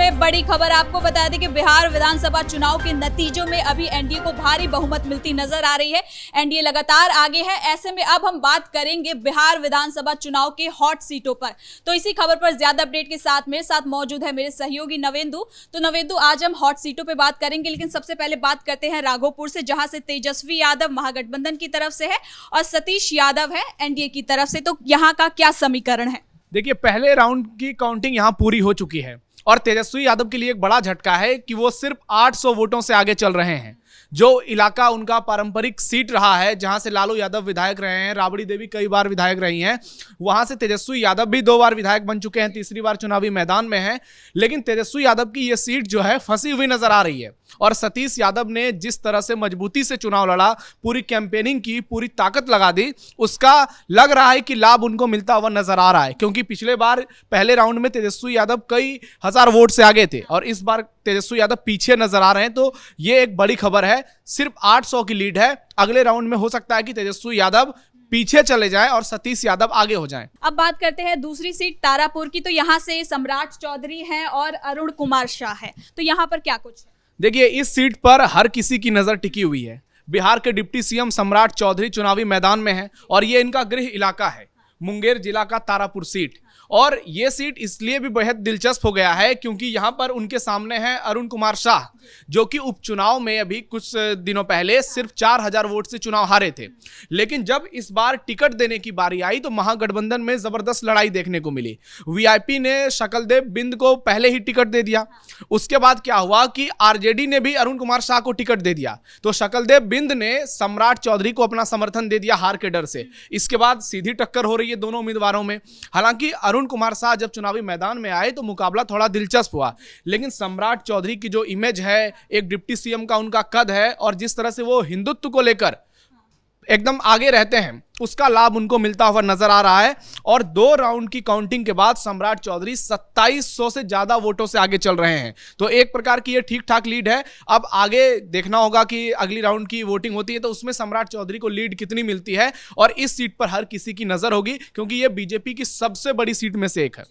में बड़ी खबर आपको बता दें कि बिहार विधानसभा चुनाव के नतीजों में अभी एनडीए को भारी बहुमत मिलती नजर आ रही है। एनडीए लगातार आगे है। ऐसे में अब हम बात करेंगे बिहार विधानसभा चुनाव के हॉट सीटों पर। तो इसी खबर पर ज्यादा अपडेट के साथ मेरे साथ मौजूद है मेरे सहयोगी नवेंदु। तो नवेंदु, आज हम हॉट सीटों पर बात करेंगे, लेकिन सबसे पहले बात करते हैं राघोपुर से, जहां से तेजस्वी यादव महागठबंधन की तरफ से है और सतीश यादव है एनडीए की तरफ से। तो यहाँ का क्या समीकरण है? देखिए, पहले राउंड की काउंटिंग यहां पूरी हो चुकी है और तेजस्वी यादव के लिए एक बड़ा झटका है कि वो सिर्फ 800 वोटों से आगे चल रहे हैं। जो इलाका उनका पारंपरिक सीट रहा है, जहां से लालू यादव विधायक रहे हैं, राबड़ी देवी कई बार विधायक रही हैं, वहां से तेजस्वी यादव भी 2 बार विधायक बन चुके हैं, तीसरी बार चुनावी मैदान में हैं। लेकिन तेजस्वी यादव की ये सीट जो है फंसी हुई नजर आ रही है और सतीश यादव ने जिस तरह से मजबूती से चुनाव लड़ा, पूरी कैंपेनिंग की, पूरी ताकत लगा दी, उसका लग रहा है कि लाभ उनको मिलता हुआ नजर आ रहा है। क्योंकि पिछले बार पहले राउंड में तेजस्वी यादव कई हजार वोट से आगे थे और इस बार तेजस्वी यादव पीछे नजर आ रहे हैं। तो ये एक बड़ी खबर है। सिर्फ 800 की लीड है। अगले राउंड में हो सकता है कि तेजस्वी यादव पीछे चले जाएं और सतीश यादव आगे हो जाएं। अब बात करते हैं दूसरी सीट तारापुर की। तो यहाँ से सम्राट चौधरी हैं और अरुण कुमार शाह है। तो यहाँ पर क्या कुछ है? देखिए, इस सीट पर हर किसी की नजर टिकी हुई है। बिहार के डिप्टी सीएम सम्राट चौधरी चुनावी मैदान में हैं और ये इनका गृह इलाका है, मुंगेर जिला का तारापुर सीट। और ये सीट इसलिए भी बेहद दिलचस्प हो गया है क्योंकि यहां पर उनके सामने है अरुण कुमार शाह, जो कि उपचुनाव में अभी कुछ दिनों पहले सिर्फ 4000 वोट से चुनाव हारे थे। लेकिन जब इस बार टिकट देने की बारी आई तो महागठबंधन में जबरदस्त लड़ाई देखने को मिली। वीआईपी ने शकलदेव बिंद को पहले ही टिकट दे दिया। उसके बाद क्या हुआ कि आरजेडी ने भी अरुण कुमार शाह को टिकट दे दिया, तो शकलदेव बिंद ने सम्राट चौधरी को अपना समर्थन दे दिया हार के डर से। इसके बाद सीधी टक्कर हो रही है दोनों उम्मीदवारों में। हालांकि अरुण कुमार शाह जब चुनावी मैदान में आए तो मुकाबला थोड़ा दिलचस्प हुआ, लेकिन सम्राट चौधरी की जो इमेज है, एक डिप्टी सीएम का उनका कद है और जिस तरह से वो हिंदुत्व को लेकर एकदम आगे रहते हैं, उसका लाभ उनको मिलता हुआ नजर आ रहा है। और 2 राउंड की काउंटिंग के बाद सम्राट चौधरी 2700 से ज्यादा वोटों से आगे चल रहे हैं। तो एक प्रकार की ये ठीक ठाक लीड है। अब आगे देखना होगा कि अगली राउंड की वोटिंग होती है तो उसमें सम्राट चौधरी को लीड कितनी मिलती है। और इस सीट पर हर किसी की नजर होगी क्योंकि ये बीजेपी की सबसे बड़ी सीट में से एक है।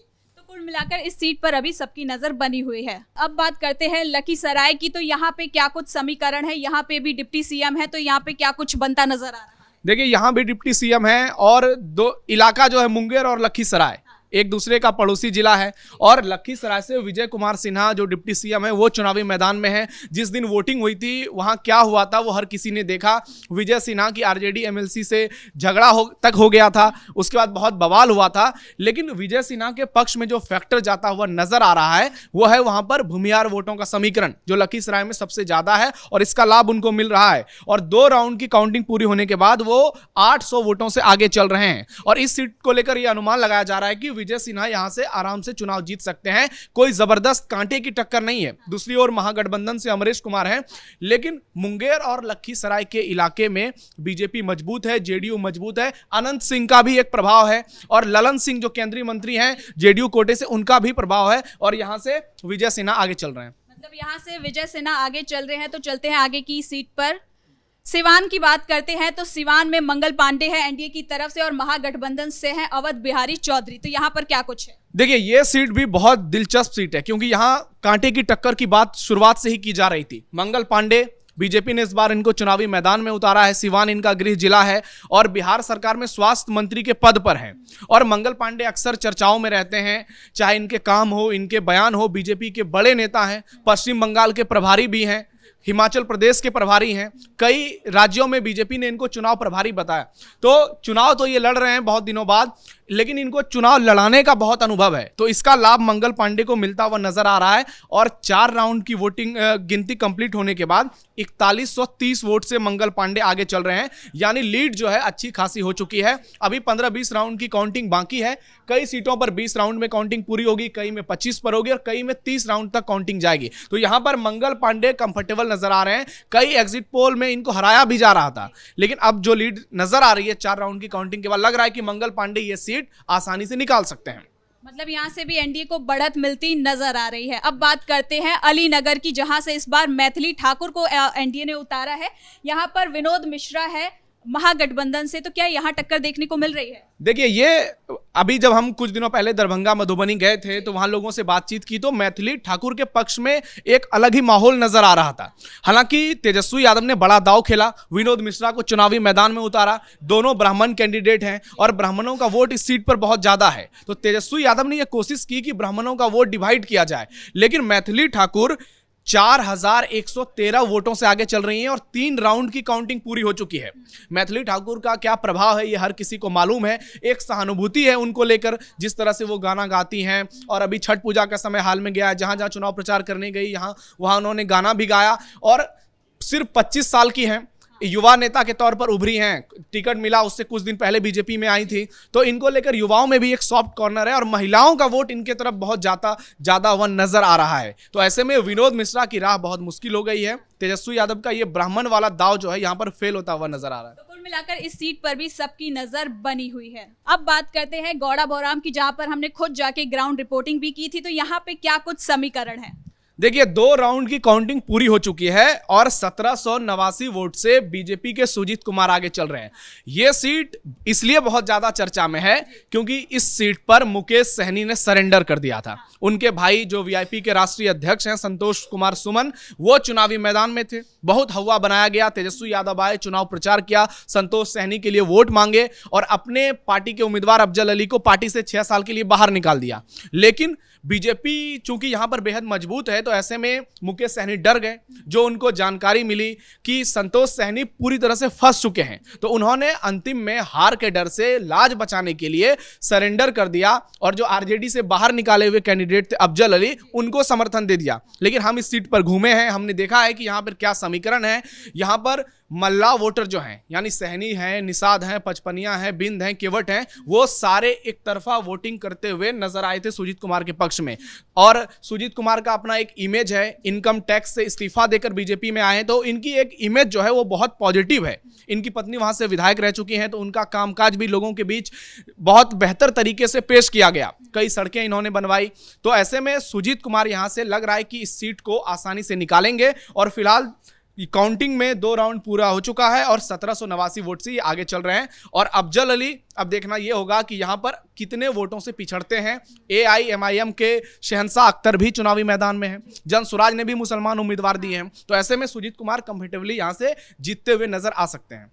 मिलाकर इस सीट पर अभी सबकी नजर बनी हुई है। अब बात करते हैं लखीसराय की। तो यहाँ पे क्या कुछ समीकरण है? यहाँ पे भी डिप्टी सीएम है, तो यहाँ पे क्या कुछ बनता नजर आ रहा है? देखिए, यहाँ भी डिप्टी सीएम है और 2 इलाका जो है मुंगेर और लखीसराय एक दूसरे का पड़ोसी जिला है। और लखीसराय से विजय कुमार सिन्हा जो डिप्टी सीएम है वो चुनावी मैदान में है। जिस दिन वोटिंग हुई थी वहां क्या हुआ था वो हर किसी ने देखा। विजय सिन्हा की आरजेडी एमएलसी से झगड़ा तक हो गया था, उसके बाद बहुत बवाल हुआ था। लेकिन विजय सिन्हा के पक्ष में जो फैक्टर जाता हुआ नजर आ रहा है वो है वहां पर भूमिहार वोटों का समीकरण, जो लखीसराय में सबसे ज्यादा है और इसका लाभ उनको मिल रहा है। और 2 राउंड की काउंटिंग पूरी होने के बाद वो 800 वोटों से आगे चल रहे हैं और इस सीट को लेकर यह अनुमान लगाया जा रहा है कि विजय सिन्हा यहां से आराम से चुनाव जीत सकते हैं। कोई जबरदस्त कांटे की टक्कर नहीं है। दूसरी ओर महागठबंधन से अमरेश कुमार हैं, लेकिन मुंगेर और लखीसराय के इलाके में बीजेपी मजबूत है, जेडीयू मजबूत है। अनंत सिंह का भी एक प्रभाव है और ललन सिंह जो केंद्रीय मंत्री हैं जेडीयू कोटे से, उनका भी प्रभाव है और यहां से विजय सिन्हा आगे चल रहे हैं। मतलब यहां से विजय सिन्हा आगे चल रहे हैं। तो चलते हैं आगे की सीट पर। सिवान की बात करते हैं। तो सिवान में मंगल पांडे है एनडीए की तरफ से और महागठबंधन से हैं अवध बिहारी चौधरी। तो यहाँ पर क्या कुछ है? देखिए, ये सीट भी बहुत दिलचस्प सीट है क्योंकि यहाँ कांटे की टक्कर की बात शुरुआत से ही की जा रही थी। मंगल पांडे, बीजेपी ने इस बार इनको चुनावी मैदान में उतारा है। सिवान इनका गृह जिला है और बिहार सरकार में स्वास्थ्य मंत्री के पद पर हैं। और मंगल पांडे अक्सर चर्चाओं में रहते हैं, चाहे इनके काम हो, इनके बयान हो। बीजेपी के बड़े नेता हैं, पश्चिम बंगाल के प्रभारी भी हैं, हिमाचल प्रदेश के प्रभारी हैं। कई राज्यों में बीजेपी ने इनको चुनाव प्रभारी बताया। तो चुनाव तो ये लड़ रहे हैं बहुत दिनों बाद, लेकिन इनको चुनाव लड़ाने का बहुत अनुभव है। तो इसका लाभ मंगल पांडे को मिलता हुआ नजर आ रहा है। और 4 राउंड की वोटिंग गिनती कंप्लीट होने के बाद 4130 वोट से मंगल पांडे आगे चल रहे हैं। यानी लीड जो है अच्छी खासी हो चुकी है। अभी 15-20 राउंड की काउंटिंग बाकी है। कई सीटों पर 20 राउंड में काउंटिंग पूरी होगी, कई में 25 पर होगी और कई में 30 राउंड तक काउंटिंग जाएगी। तो यहां पर मंगल पांडे कंफर्टेबल नजर आ रहे हैं। कई एग्जिट पोल में इनको हराया भी जा रहा था, लेकिन अब जो लीड नजर आ रही है 4 राउंड की काउंटिंग के बाद, लग रहा है कि मंगल पांडे ये सीट आसानी से निकाल सकते हैं। मतलब यहाँ से भी एनडीए को बढ़त मिलती नजर आ रही है। अब बात करते हैं अलीनगर की, जहां से इस बार मैथिली ठाकुर को एनडीए ने उतारा है। यहाँ पर विनोद मिश्रा है महागठबंधन से, तो क्या यहाँ टक्कर देखने को मिल रही है? देखिए, ये अभी जब हम कुछ दिनों पहले दरभंगा मधुबनी गए थे तो वहां लोगों से बातचीत की तो मैथिली ठाकुर के पक्ष में एक अलग ही माहौल नजर आ रहा था। हालांकि तेजस्वी यादव ने बड़ा दांव खेला, विनोद मिश्रा को चुनावी मैदान में उतारा। दोनों ब्राह्मण कैंडिडेट हैं और ब्राह्मणों का वोट इस सीट पर बहुत ज्यादा है, तो तेजस्वी यादव ने यह कोशिश की कि ब्राह्मणों का वोट डिवाइड किया जाए, लेकिन मैथिली ठाकुर 4113 वोटों से आगे चल रही हैं और 3 राउंड की काउंटिंग पूरी हो चुकी है। मैथिली ठाकुर का क्या प्रभाव है ये हर किसी को मालूम है। एक सहानुभूति है उनको लेकर, जिस तरह से वो गाना गाती हैं, और अभी छठ पूजा का समय हाल में गया है, जहां जहां चुनाव प्रचार करने गई वहां उन्होंने गाना भी गाया, और सिर्फ 25 साल की हैं, युवा नेता के तौर पर उभरी हैं। टिकट मिला उससे कुछ दिन पहले बीजेपी में आई थी, तो इनको लेकर युवाओं में भी एक सॉफ्ट कॉर्नर है और महिलाओं का वोट इनके तरफ बहुत ज्यादा हुआ नजर आ रहा है। तो ऐसे में विनोद मिश्रा की राह बहुत मुश्किल हो गई है। तेजस्वी यादव का ये ब्राह्मण वाला दाव जो है यहाँ पर फेल होता हुआ नजर आ रहा है। तो कुल मिलाकर इस सीट पर भी सबकी नजर बनी हुई है। अब बात करते हैं गौड़ा बौराम की, जहां पर हमने खुद जाके ग्राउंड रिपोर्टिंग भी की थी। तो यहाँ पे क्या कुछ समीकरण है? देखिए, 2 राउंड की काउंटिंग पूरी हो चुकी है और 1789 वोट से बीजेपी के सुजीत कुमार आगे चल रहे हैं। यह सीट इसलिए बहुत ज्यादा चर्चा में है क्योंकि इस सीट पर मुकेश सहनी ने सरेंडर कर दिया था। उनके भाई जो वीआईपी के राष्ट्रीय अध्यक्ष हैं संतोष कुमार सुमन, वो चुनावी मैदान में थे। बहुत हवा बनाया गया, तेजस्वी यादव आए, चुनाव प्रचार किया, संतोष सहनी के लिए वोट मांगे और अपने पार्टी के उम्मीदवार अफजल अली को पार्टी से 6 साल के लिए बाहर निकाल दिया। लेकिन बीजेपी चूंकि यहां पर बेहद मजबूत है, तो ऐसे में मुकेश सहनी डर गए। जो उनको जानकारी मिली कि संतोष सहनी पूरी तरह से फंस चुके हैं, तो उन्होंने अंतिम में हार के डर से लाज बचाने के लिए सरेंडर कर दिया और जो आरजेडी से बाहर निकाले हुए कैंडिडेट थे अफजल अली, उनको समर्थन दे दिया। लेकिन हम इस सीट पर घूमे हैं, हमने देखा है कि यहां पर क्या समीकरण है। यहां पर मल्ला वोटर जो हैं, यानी सहनी हैं, निषाद हैं, पचपनिया हैं, बिंद हैं, केवट हैं, वो सारे एक तरफा वोटिंग करते हुए नजर आए थे सुजीत कुमार के पक्ष में। और सुजीत कुमार का अपना एक इमेज है, इनकम टैक्स से इस्तीफा देकर बीजेपी में आए हैं, तो इनकी एक इमेज जो है वो बहुत पॉजिटिव है। इनकी पत्नी वहां से विधायक रह चुकी हैं, तो उनका कामकाज भी लोगों के बीच बहुत बेहतर तरीके से पेश किया गया। कई सड़कें इन्होंने बनवाई। तो ऐसे में सुजीत कुमार यहां से लग रहा है कि इस सीट को आसानी से निकालेंगे और फिलहाल काउंटिंग में 2 राउंड पूरा हो चुका है और 1789 वोट से ये आगे चल रहे हैं। और अफजल अली, अब देखना ये होगा कि यहां पर कितने वोटों से पिछड़ते हैं। एआईएमआईएम के शहंशाह अख्तर भी चुनावी मैदान में हैं, जन स्वराज ने भी मुसलमान उम्मीदवार दिए हैं, तो ऐसे में सुजीत कुमार कंफर्टेबली यहां से जीतते हुए नजर आ सकते हैं।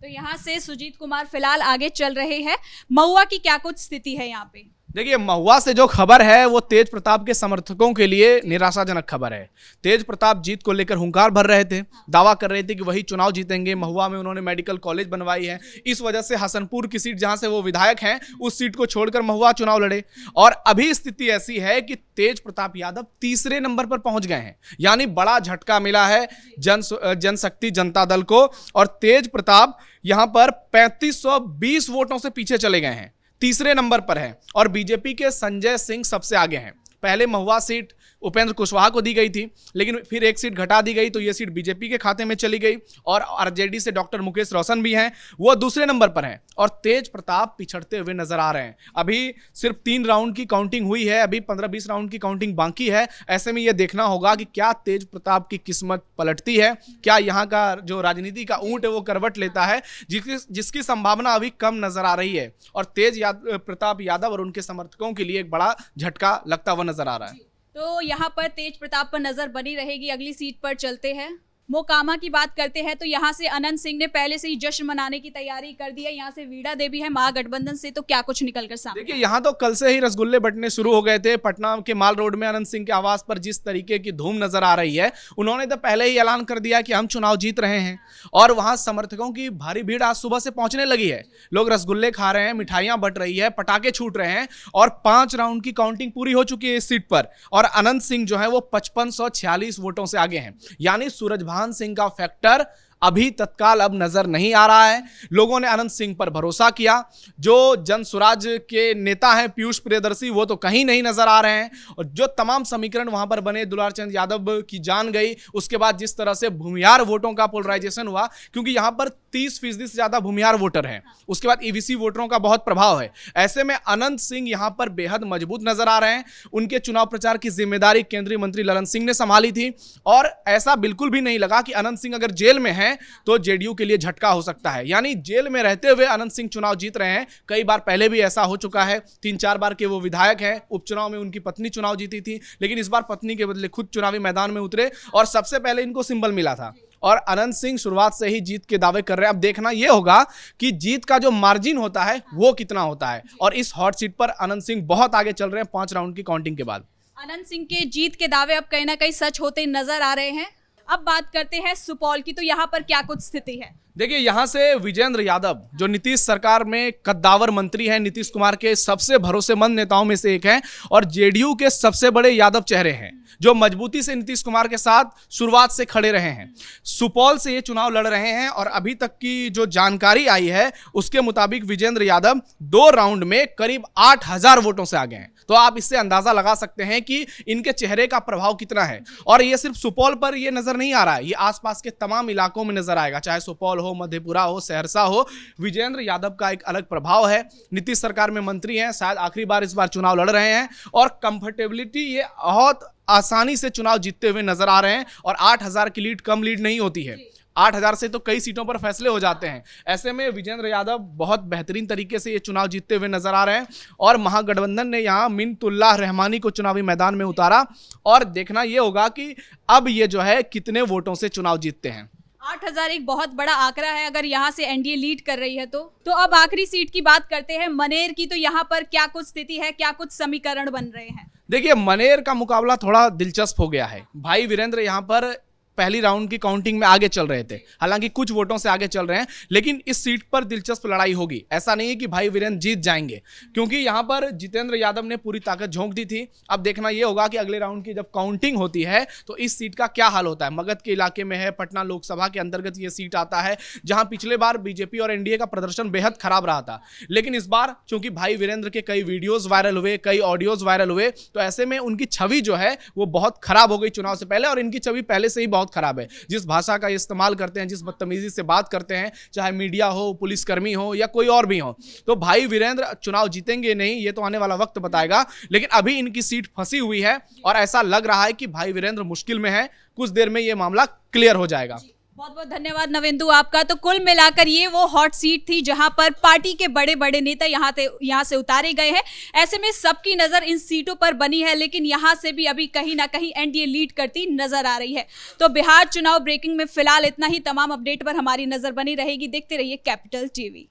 तो यहाँ से सुजीत कुमार फिलहाल आगे चल रहे हैं। महुआ की क्या कुछ स्थिति है यहाँ पे? देखिए, महुआ से जो खबर है वो तेज प्रताप के समर्थकों के लिए निराशाजनक खबर है। तेज प्रताप जीत को लेकर हुंकार भर रहे थे, दावा कर रहे थे कि वही चुनाव जीतेंगे। महुआ में उन्होंने मेडिकल कॉलेज बनवाई है, इस वजह से हसनपुर की सीट जहां से वो विधायक हैं, उस सीट को छोड़कर महुआ चुनाव लड़े। और अभी स्थिति ऐसी है कि तेज प्रताप यादव तीसरे नंबर पर पहुंच गए हैं, यानी बड़ा झटका मिला है जनशक्ति जनता दल को। और तेज प्रताप यहां पर 3520 वोटों से पीछे चले गए हैं, तीसरे नंबर पर है। और बीजेपी के संजय सिंह सबसे आगे हैं। पहले महुआ सीट उपेंद्र कुशवाहा को दी गई थी, लेकिन फिर एक सीट घटा दी गई, तो ये सीट बीजेपी के खाते में चली गई। और आरजेडी से डॉक्टर मुकेश रोशन भी हैं, वो दूसरे नंबर पर हैं। और तेज प्रताप पिछड़ते हुए नजर आ रहे हैं। अभी सिर्फ 3 राउंड की काउंटिंग हुई है, अभी 15-20 राउंड की काउंटिंग बाकी है। ऐसे में यह देखना होगा कि क्या तेज प्रताप की किस्मत पलटती है, क्या यहाँ का जो राजनीति का ऊंट है वो करवट लेता है, जिसकी संभावना अभी कम नजर आ रही है। और तेज प्रताप यादव और उनके समर्थकों के लिए एक बड़ा झटका लगता हुआ नजर आ रहा है। तो यहाँ पर तेज प्रताप पर नजर बनी रहेगी। अगली सीट पर चलते हैं, मोकामा की बात करते हैं। तो यहाँ से अनंत सिंह ने पहले से ही जश्न मनाने की तैयारी कर दी है। यहाँ से वीणा देवी है महागठबंधन से, तो क्या कुछ निकल कर सामने? देखिए, यहाँ तो कल से ही रसगुल्ले बंटने शुरू हो गए थे। पटना के माल रोड में अनंत सिंह के आवास पर जिस तरीके की धूम नजर आ रही है, उन्होंने तो पहले ही ऐलान कर दिया कि हम चुनाव जीत रहे हैं। और वहां समर्थकों की भारी भीड़ आज सुबह से पहुंचने लगी है। लोग रसगुल्ले खा रहे हैं, मिठाइयां बट रही है, पटाखे छूट रहे हैं। और 5 राउंड की काउंटिंग पूरी हो चुकी है इस सीट पर। और अनंत सिंह जो है वो 5546 वोटों से आगे हैं, यानी सूरजभान सिंह का फैक्टर अभी तत्काल अब नजर नहीं आ रहा है। लोगों ने अनंत सिंह पर भरोसा किया। जो जन स्वराज के नेता हैं पीयूष प्रियदर्शी, वो तो कहीं नहीं नजर आ रहे हैं। और जो तमाम समीकरण वहां पर बने, दुलार चंद यादव की जान गई, उसके बाद जिस तरह से भूमिहार वोटों का पोलराइजेशन हुआ, क्योंकि यहां पर 30% से ज्यादा भूमिहार वोटर हैं। उसके बाद ईवीसी वोटरों का बहुत प्रभाव है। ऐसे में अनंत सिंह यहां पर बेहद मजबूत नजर आ रहे हैं। उनके चुनाव प्रचार की जिम्मेदारी केंद्रीय मंत्री ललन सिंह ने संभाली थी और ऐसा बिल्कुल भी नहीं लगा कि अनंत सिंह अगर जेल में हैं तो जेडीयू के लिए झटका हो सकता है। यानी जेल में रहते हुए अनंत सिंह चुनाव जीत रहे हैं। कई बार पहले भी ऐसा हो चुका है, 3-4 बार के वो विधायक हैं। उपचुनाव में उनकी पत्नी चुनाव जीती थी, लेकिन इस बार पत्नी के बदले खुद चुनावी मैदान में उतरे और सबसे पहले इनको सिंबल मिला था। और अनंत सिंह शुरुआत से ही जीत के दावे कर रहे हैं। अब देखना यह होगा कि जीत का जो मार्जिन होता है वो कितना होता है। और इस हॉट सीट पर अनंत सिंह बहुत आगे चल रहे हैं 5 राउंड की काउंटिंग के बाद। अनंत सिंह के जीत के दावे अब कहीं ना कहीं सच होते नजर आ रहे हैं। अब बात करते हैं सुपौल की, तो यहाँ पर क्या कुछ स्थिति है? देखिए, यहां से विजेंद्र यादव जो नीतीश सरकार में कद्दावर मंत्री हैं, नीतीश कुमार के सबसे भरोसेमंद नेताओं में से एक हैं और जेडीयू के सबसे बड़े यादव चेहरे हैं जो मजबूती से नीतीश कुमार के साथ शुरुआत से खड़े रहे हैं। सुपौल से ये चुनाव लड़ रहे हैं और अभी तक की जो जानकारी आई है उसके मुताबिक विजेंद्र यादव 2 राउंड में करीब 8000 वोटों से आगे हैं। तो आप इससे अंदाजा लगा सकते हैं कि इनके चेहरे का प्रभाव कितना है। और ये सिर्फ सुपौल पर ये नजर नहीं आ रहा है, ये आसपास के तमाम इलाकों में नजर आएगा, चाहे सुपौल हो, मधेपुरा हो, सहरसा हो। विजेंद्र यादव का एक अलग प्रभाव है। नीतीश सरकार में मंत्री हैं, शायद आखिरी बार इस बार चुनाव लड़ रहे हैं और कंफर्टेबिलिटी ये बहुत आसानी से चुनाव जीतते हुए नजर आ रहे हैं। और 8000 की लीड कम लीड नहीं होती है, 8000 से तो कई सीटों पर फैसले हो जाते हैं। ऐसे में विजेंद्र यादव बहुत बेहतरीन तरीके से ये चुनाव जीतते हुए नजर आ रहे हैं और महागठबंधन ने यहाँ मिन्नतुल्लाह रहमानी को चुनावी मैदान में उतारा। और देखना ये होगा कि अब ये जो है कितने वोटों से चुनाव जीतते हैं। 8000 एक बहुत बड़ा आंकड़ा है अगर यहाँ से एनडीए लीड कर रही है तो अब आखिरी सीट की बात करते हैं मनेर की। तो यहाँ पर क्या कुछ स्थिति है, क्या कुछ समीकरण बन रहे हैं? देखिए, मनेर का मुकाबला थोड़ा दिलचस्प हो गया है। भाई वीरेंद्र यहाँ पर पहली राउंड की काउंटिंग में आगे चल रहे थे, हालांकि कुछ वोटों से आगे चल रहे हैं, लेकिन इस सीट पर दिलचस्प लड़ाई होगी। ऐसा नहीं है कि भाई वीरेंद्र जीत जाएंगे, क्योंकि यहां पर जितेंद्र यादव ने पूरी ताकत झोंक दी थी। अब देखना यह होगा कि अगले राउंड की जब काउंटिंग होती है तो इस सीट का क्या हाल होता है। मगध के इलाके में है, पटना लोकसभा के अंतर्गत यह सीट आता है, जहां पिछले बार बीजेपी और एनडीए का प्रदर्शन बेहद खराब रहा था। लेकिन इस बार चूंकि भाई वीरेंद्र के कई वीडियोज वायरल हुए, कई ऑडियोज वायरल हुए, तो ऐसे में उनकी छवि जो है वो बहुत खराब हो गई चुनाव से पहले। और इनकी छवि पहले से ही बहुत खराब है। जिस भाषा का इस्तेमाल करते हैं, जिस बदतमीजी से बात करते हैं, चाहे मीडिया हो, पुलिसकर्मी हो या कोई और भी हो, तो भाई वीरेंद्र चुनाव जीतेंगे नहीं, ये तो आने वाला वक्त बताएगा। लेकिन अभी इनकी सीट फंसी हुई है और ऐसा लग रहा है कि भाई वीरेंद्र मुश्किल में है। कुछ देर में ये मामला क्लियर हो जाएगा। बहुत बहुत धन्यवाद नवेंदु आपका। तो कुल मिलाकर ये वो हॉट सीट थी जहां पर पार्टी के बड़े बड़े नेता यहां से उतारे गए हैं। ऐसे में सबकी नजर इन सीटों पर बनी है, लेकिन यहां से भी अभी कहीं ना कहीं एनडीए लीड करती नजर आ रही है। तो बिहार चुनाव ब्रेकिंग में फिलहाल इतना ही। तमाम अपडेट पर हमारी नजर बनी रहेगी। देखते रहिए कैपिटल टीवी।